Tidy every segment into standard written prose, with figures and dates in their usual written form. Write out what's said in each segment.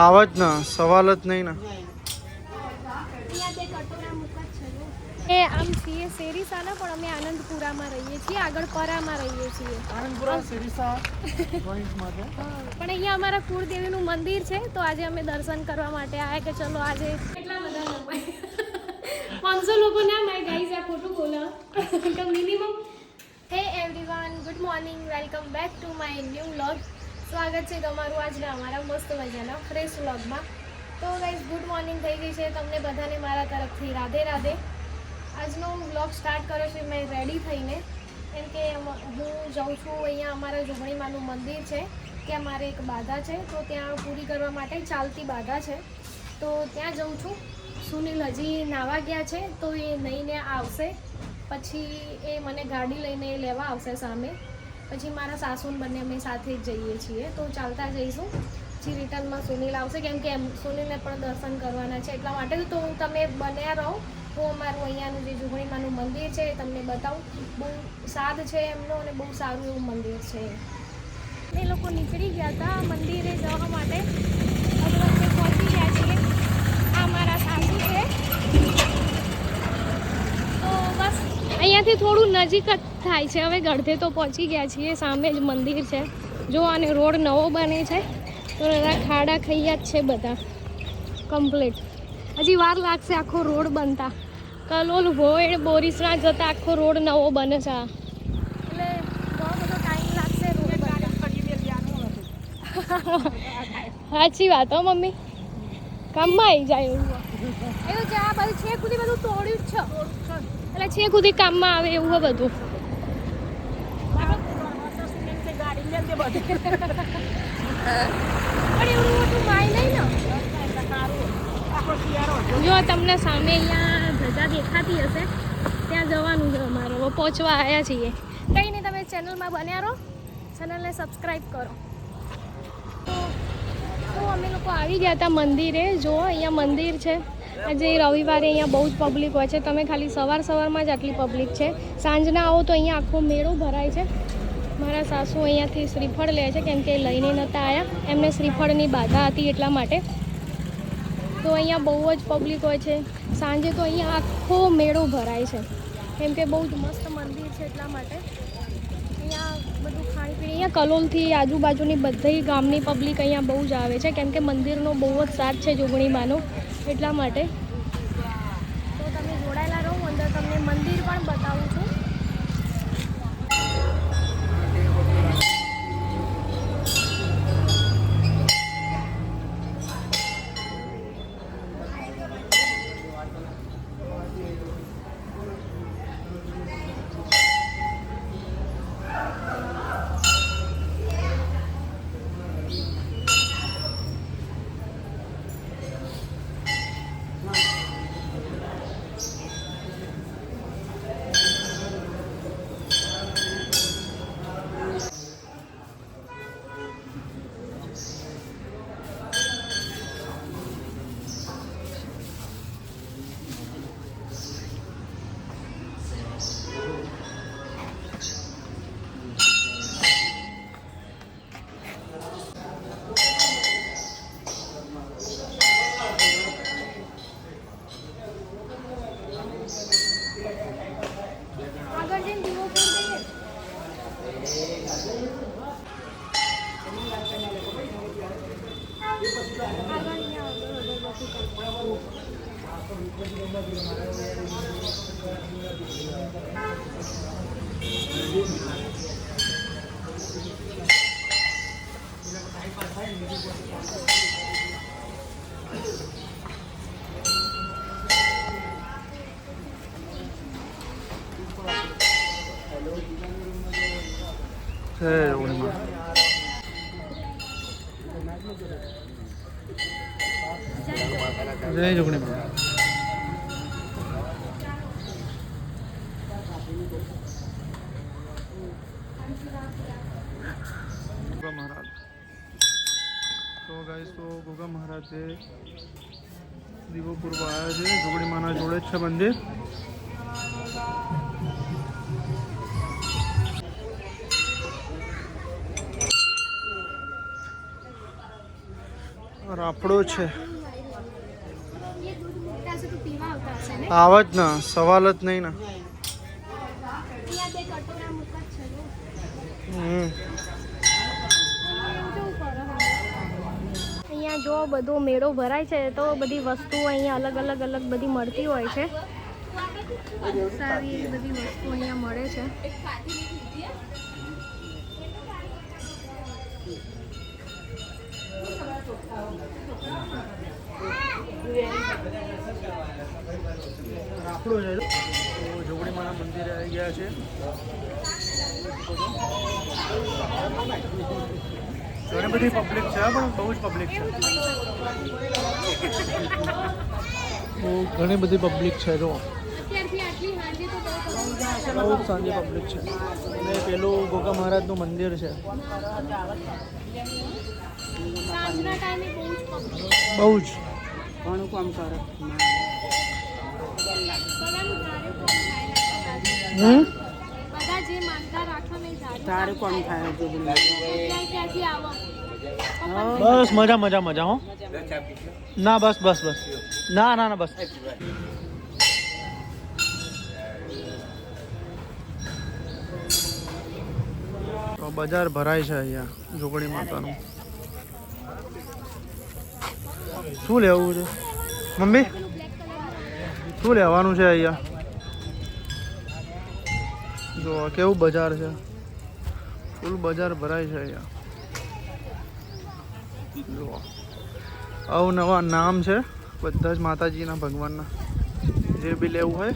આવા જ ના સવાલ જ નહીં ને. એ આમ છીએ સેરીસાના પણ અમે આનંદપુરામાં રહીએ છીએ, આગળ પરામાં રહીએ છીએ. આનંદપુરા સેરીસા પોઈન્ટમાં છે. પણ અહીંયા અમારા કુળદેવીનું મંદિર છે તો આજે અમે દર્શન કરવા માટે આવ્યા કે ચલો આજે કેટલા બધા નમાય 500 લોકો ના માય ગાઈઝ આ ખોટું બોલા તો મિનિમમ. હે everyone, good morning, welcome back to my new vlog. સ્વાગત છે તમારું આજના અમારા મસ્ત મજાના ફ્રેશ વ્લોગમાં. તો ગાઈઝ ગુડ મોર્નિંગ થઈ ગઈ છે તમને બધાને મારા તરફથી રાધે રાધે. આજનો વ્લોગ સ્ટાર્ટ કર્યો છે મેં રેડી થઈને, કેમ કે હું જાઉં છું અહીંયા અમારા જોગણીમાનું મંદિર છે ત્યાં મારે એક બાધા છે તો ત્યાં પૂરી કરવા માટે ચાલતી બાધા છે તો ત્યાં જાઉં છું. સુનિલ હજી નાવા ગયા છે તો એ નહીને આવશે, પછી એ મને ગાડી લઈને લેવા આવશે સામે, પછી મારા સાસુને બંને અમે સાથે જ જઈએ છીએ તો ચાલતા જઈશું. પછી રિટર્નમાં સુનિલ આવશે કેમ કે સુનિલને પણ દર્શન કરવાના છે એટલા માટે. તો તમે બન્યા રહો, હું અમારું અહીંયાનું જે જોગણીમાનું મંદિર છે એ તમને બતાવું. બહુ સાદ છે એમનો અને બહુ સારું એવું મંદિર છે. એ લોકો નીકળી ગયા હતા મંદિરે જવા માટે, હવે અમે પહોંચી ગયા છીએ. આ મારા સાસુ છે તો બસ અહીંયાથી થોડું નજીક જ થાય છે. હવે ગળધે તો પહોંચી ગયા છીએ, સામે જ મંદિર છે. જો આને રોડ નવો બને છે તો એના ખાડા ખૈયા જ છે બધા કમ્પ્લીટ. હજી વાર લાગશે આખો રોડ બનતા. કલોલ હોય બોરીસના જતા આખો રોડ નવો બને છે એટલે બહુ બધો ટાઈમ લાગશે રોડ બનતા. સાચી વાત હો મમ્મી, કામમાં આવી જાય એવું છે. આ બધું છે ખુદી બધું તોડ્યું જ છે એટલે છે ખુદી કામમાં આવે એવું હોય બધું. પણ એવું મોટું માય નહીં ને. જો તમને સામે અહીંયા ધજા દેખાતી હશે ત્યાં જવાનું છે અમારે. હવે પહોંચવા આવ્યા છીએ. કંઈ નહીં, તમે ચેનલમાં બન્યા રહો, ચેનલને સબસ્ક્રાઈબ કરો. તો અમે લોકો આવી ગયા હતા મંદિરે. જો અહીંયા મંદિર છે. આજે રવિવારે અહીંયા બહુ જ પબ્લિક હોય છે. તમે ખાલી સવારમાં જ આટલી પબ્લિક છે. સાંજના આવો તો અહીંયા આખો મેળો ભરાય છે. મારા સાસુ અહીંયાથી શ્રીફળ લે છે કેમ કે લઈને નહોતા આવ્યા, એમને શ્રીફળની બાધા હતી એટલા માટે. તો અહીંયા બહુ જ પબ્લિક હોય છે. સાંજે તો અહીંયા આખો મેળો ભરાય છે કેમ કે બહુ જ મસ્ત મંદિર છે એટલા માટે. અહીંયા બધું ખાણીપીણી, અહીંયા કલોલથી આજુબાજુની બધી ગામની પબ્લિક અહીંયા બહુ જ આવે છે કેમ કે મંદિરનો બહુ જ સાથ છે જોગણીમાનો એટલા માટે. તો તમે જોડાયેલા રહો, અંદર તમને મંદિર પણ બતાવું છું. જય જોગણીમાં. મહારાજ તો ગાઈસ, તો ગોગા મહારાજે દીવો પૂરવા આવ્યા છે. જોગણીમાના જોડે જ છે મંદિર. રાફડો છે. તો પીવા આવતા હશે ને? આવે જ ને, સવાલ જ નહીં ને. અહીંયા બે કટોરા મૂકા જ છે જો. અહીંયા જો બધો મેળો ભરાય છે તો બધી વસ્તુઓ અહીંયા અલગ અલગ બધી મળતી હોય છે. સારી એવી બધી વસ્તુ અહીંયા મળે છે. રાફડો છે. તો જોગણીમાના મંદિરે આવી ગયા છે. ઘણી બધી પબ્લિક છે પણ બહુ જ પબ્લિક છે. ઘણી બધી પબ્લિક છે જો. બહુ સાંજે પબ્લિક છે. અને પેલું ગોગા મહારાજનું મંદિર છે. સાંજના ટાઈમે બહુ જ ઘણું કામ કરે. બધા જે માનતા રાખો ને તારું કોણ થાય ક્યાંથી આવો બસ મજા મજા મજા હો. ના બસ બસ બસ ના ના ના બસ. તો બજાર ભરાય છે અહીંયા જોગણી માતાનું. શું લેવું છે મમ્મી? શું લેવાનું છે અહીંયા? જો કેવું બજાર છે. ફૂલ બજાર ભરાય છે અહીંયા. જો અવનવા નામ છે બધા જ માતાજીના ભગવાનના. જે બી લેવું હોય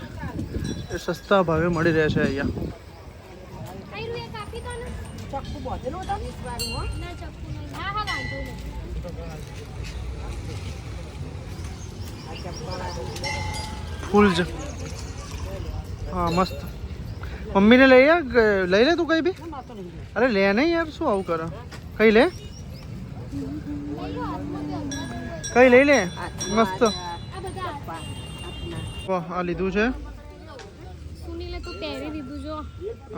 એ સસ્તા ભાવે મળી રહેશે અહીંયા. ચક્કુ બોધેલું હતું ફૂલ છે. હા મસ્ત. મમ્મીને લઈ લઈ લે તું કઈ બી. અરે લે નહીં યાર, શું આવું કરે? કઈ લે, કઈ લઈ લે મસ્ત. આ લીધું છે. સુનીલે તું પહેરી દીધું જો.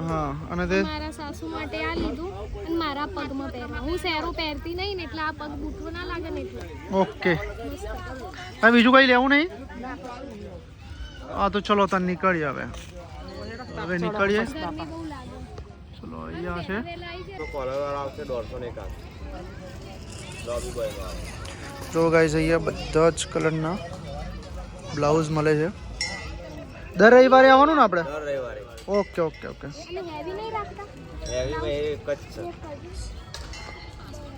હા અને તે મારા સાસુ માટે આ લીધું અને મારા પગમાં પહેરવા. હું સેરો પહેરતી નહીં ને એટલે આ પગ બૂઠવો ના લાગે ને એટલે. ઓકે. હા બીજું કઈ લેવું નહીં? હા તો ચલો તાર નીકળીએ હવે. હવે નીકળીએ. ગરમી બહુ લાગે. ચલો અહીંયા છે. જો ગાઈસ અહીંયા બધા જ કલરના બ્લાઉઝ મળે છે. દર રવિવારે આવવાનું ને આપણે? દર રવિવારે. Okay okay okay. એટલે હેવી નહીં રાખતા? હેવીમાં એક જ છે.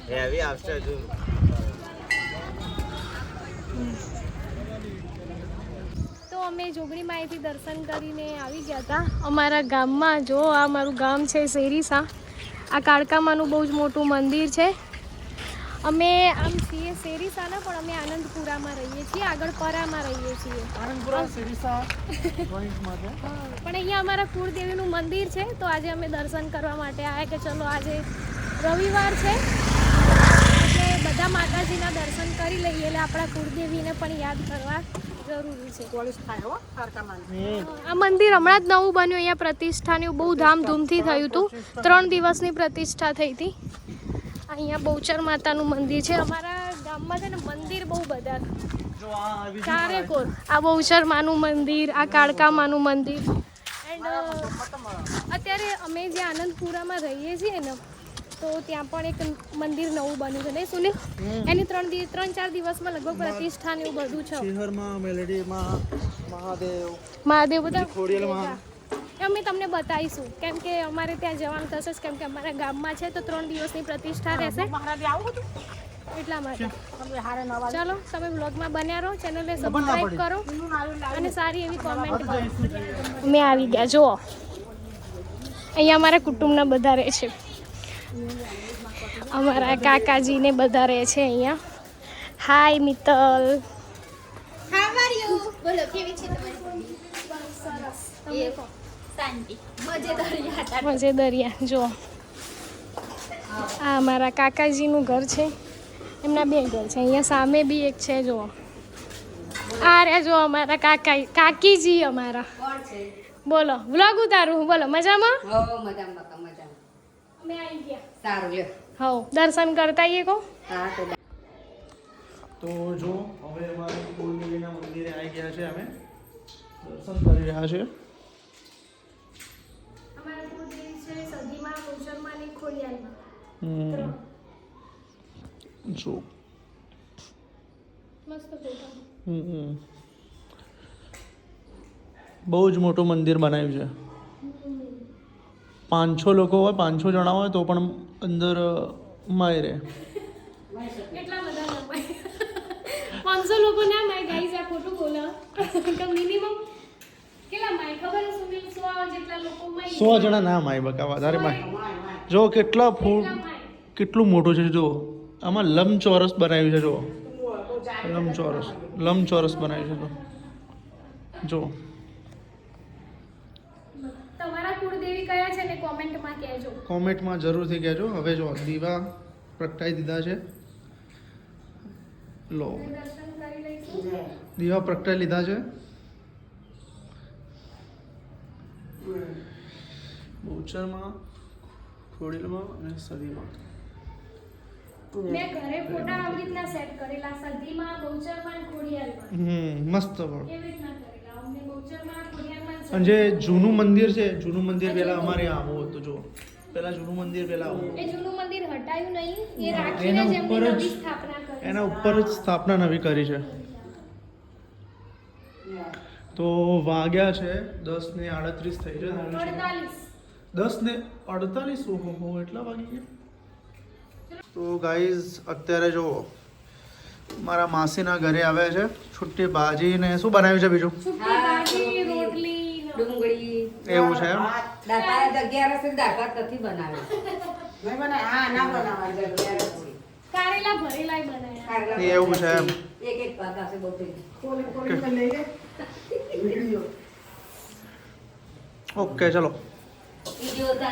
હેવી આવશે હજુ. તો અમે જોગણી માઈથી દર્શન કરીને આવી ગયા હતા અમારા ગામમાં. જો આ મારું ગામ છે શેરીસા. આ કાળકામાનું બહુ જ મોટું મંદિર છે. અમે આમ છીએ શેરીસાના પણ અમે આનંદપુરામાં રહીએ છીએ, આગળ પરામાં રહીએ છીએ. આનંદપુરા સિરીસા જોઈન્ટમાં છે. પણ અહીંયા અમારા કુળદેવીનું મંદિર છે તો આજે અમે દર્શન કરવા માટે આવ્યા કે ચલો આજે રવિવાર છે એટલે બધા માતાજીના દર્શન કરી લઈએ એટલે આપણા કુળદેવીને પણ યાદ કરવા જરૂરી છે. આ મંદિર હમણાં જ નવું બન્યું. અહીંયા પ્રતિષ્ઠાનું બહુ ધામધૂમથી થયું હતું. 3 દિવસની પ્રતિષ્ઠા થઈ હતી. અહીંયા બહુચર માતાનું મંદિર છે. અમારા ગામમાં છે ને મંદિર બહુ બધા ચારે કોર. આ બહુચર માનું મંદિર, આ કાળકા માનું મંદિર. એન્ડ અત્યારે અમે જે આનંદપુરામાં રહીએ છીએ ને તો ત્યાં પણ એક મંદિર નવું બન્યું છે નહીં સુનિલ? એની 3-4 દિવસમાં લગભગ પ્રતિષ્ઠા ને એવું બધું છે. શહેરમાં મેલેડીમાં મહાદેવ બધા ખોડિયાલમાં. અમે તમને બતાવીશું કેમ કે અમારે ત્યાં જવાનું થશે જ કેમ કે અમારા ગામમાં છે તો 3 દિવસની પ્રતિષ્ઠા રહેશે એટલા માટે. ચાલો તમે બ્લોગમાં બન્યા રહો, ચેનલને સબસ્ક્રાઇબ કરો અને સારી એવી કોમેન્ટ કરો. અમે આવી ગયા જુઓ. અહીંયા અમારા કુટુંબના બધા રહે છે. અમારા કાકાજીને બધા રહે છે અહીંયા. હાય મિત્તલ. મજેદરિયા જો. આ અમારા કાકાજીનું ઘર છે. એમના 2 ઘર છે. અહીંયા સામે બી એક છે જો. આ રે જો અમારા કાકીજી અમારા. બોલો વ્લોગ ઉતારું. બોલો મજામાં? અમે આવી ગયા. સારું લે. હવ દર્શન કરતા આવીએ કો. તો જો હવે અમારે કુળદેવીના મંદિરે આવી ગયા છે, અમે દર્શન કરી રહ્યા છે. અમારા કુળદેવી છે સધીમાં, ગૌચરમાં અને ખોડિયારમાં. જો મસ્ત ફોટો. બહુ જ મોટું મંદિર બનાવ્યું છે. 500 લોકો હોય, 500 જણા હોય તો પણ અંદર માય રહે. એટલા બધા ના પાય. 500 લોકો ના માય ગાઈસ, આ ખોટું બોલો. કે મિનિમમ કેટલા માય ખબર છે? સુનિલ 100 જેટલા લોકો માય. 100 જણા ના માય બકા, વધારે માય. જો કેટલા ફૂટ, કેટલું મોટું છે. જો આમાં લંબચોરસ બનાવ્યું છે. જો લંબચોરસ બનાવ્યું છે. જો તમારા કુળદેવી કયા છે ને કોમેન્ટમાં કહેજો. કોમેન્ટમાં જરૂરથી કહેજો. હવે જો દીવા પ્રગટાઈ દીધા છે. લો દર્શન કરી લઈશું. દીવા પ્રગટાઈ લીધા છે. બહુચરમાં, ખોડિયારમાં અને સદીમાં. મેં ઘરે ફોટા આવી રીતના સેટ કરેલા, સધીમાં, ગૌચરમાં અને ખોડિયારમાં. મસ્ત પણ. એવી રીતના કરેલા. અમને ગૌચરમાં, ખોડિયારમાં અને અને જે જૂનું મંદિર છે, જૂનું મંદિર પહેલા અમારે આવું હતું. જો પહેલા જૂનું મંદિર પહેલા આવું. એ જૂનું મંદિર હટાયું નહીં, એ રાખીને એના જ ઉપર એમની જ નવી સ્થાપના કરી. એના ઉપર જ સ્થાપના નવી કરી છે. તો વાગ્યા છે 10:38 થઈ છે. 48. 10:48. ઓહો, એટલા વાગી ગયા. તો ગાઈઝ અત્યારે જો મારા માસીના ઘરે આવ્યા છે. છુટ્ટી ભાજી ને શું બનાવ્યું છે બીજું? છુટ્ટી ભાજી, રોટલી, ડુંગળી એવું છે એમ? દાળ 11 દાળ ભાત નથી બનાવ્યો. નહીં બનાય. હા, ના બનાવવા 11 કારેલા ભરેલાય બનાવ્યા. એવું છે એમ? એક ભાત હશે બહુ થઈ ઓકે ચલો,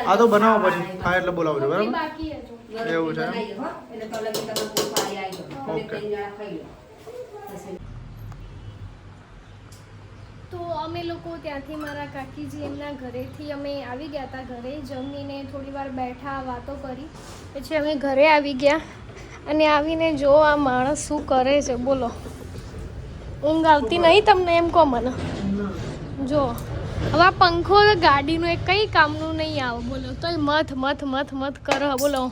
આ તો બનાવો પછી હા એટલે બોલાવજો. રોટલી બરાબર, બાકી હતું. એવું છે એમ? એટલે તો લગી તમે પોપાઈ આવી ગયો. ઓકે. 3 જણા ખાઈ લો. તો અમે લોકો ત્યાંથી મારા કાકીજી એમના ઘરેથી અમે આવી ગયા હતા. ઘરે જમીને થોડી વાર બેઠા, વાતો કરી, પછી અમે ઘરે આવી ગયા. અને આવીને જો આ માણસ શું કરે છે બોલો. ઊંઘ આવતી નહીં તમને? એમ કહો મને. જો હવે આ પંખો ગાડીનું એક કંઈ કામનું નહીં આવે બોલો, તોય મથ કરો. બોલો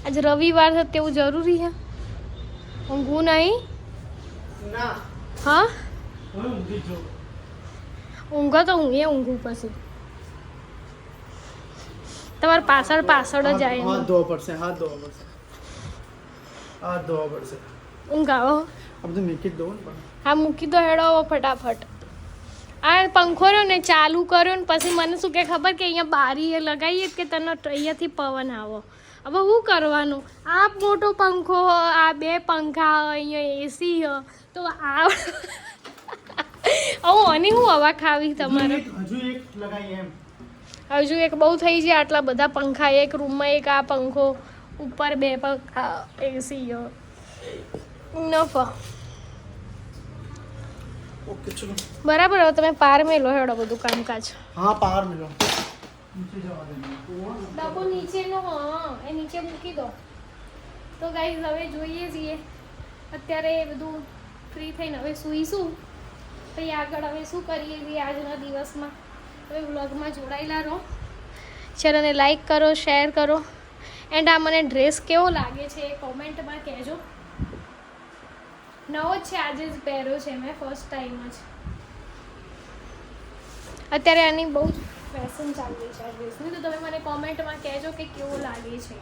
આજે રવિવાર છે તેવું જરૂરી છે? ઊંઘવું નહીં? હા ઊંઘો તો હું ઊંઘું પછી તમારે પાછળ જ જાય. હાથ ધોવા પડશે, હાથ ધોવા પડશે. ઊંઘ આવો? આ બધું મૂકી જ દો ને. હા મૂકી દો હેડો ફટાફટ. આ પંખો રહ્યો ને ચાલુ કર્યો ને પછી મને શું કે ખબર કે અહીંયા બારી લગાવીએ કે તને અહીંયાથી પવન આવો. હવે શું કરવાનું? આ મોટો પંખો, આ 2 પંખા, અહીંયા એસી તો આ આની હું હવા ખાવી તમારે? હજુ એક લગાવીએ એમ. હજુ એક બહુ થઈ જાય. આટલા બધા પંખા એક રૂમમાં, એક આ પંખો, ઉપર 2 પંખા, એસી નફા. ઓકે ચલો બરાબર. હવે તમે પાર મેલો હેડો બધું કામકાજ. હા પાર મિલો. નીચે જવા દે. ડબ્બો નીચેનો, હા એ નીચે મૂકી દો. તો ગાઈઝ હવે જોઈએ છીએ અત્યારે બધું ફ્રી થઈને હવે સૂઈશું. પછી આગળ હવે શું કરીએ છીએ આજના દિવસમાં. હવે વ્લોગમાં જોડાયેલા રહો. ચેનલને લાઈક કરો, શેર કરો. એન્ડ આ મને ડ્રેસ કેવો લાગે છે એ કોમેન્ટમાં કહેજો. નવો જ છે, આજે જ પહેર્યો છે મેં, ફર્સ્ટ ટાઈમ જ. અત્યારે આની બહુ જ ફેશન ચાલી રહી છે આ ડ્રેસની. તો તમે મને કોમેન્ટમાં કહેજો કે કેવો લાગે છે.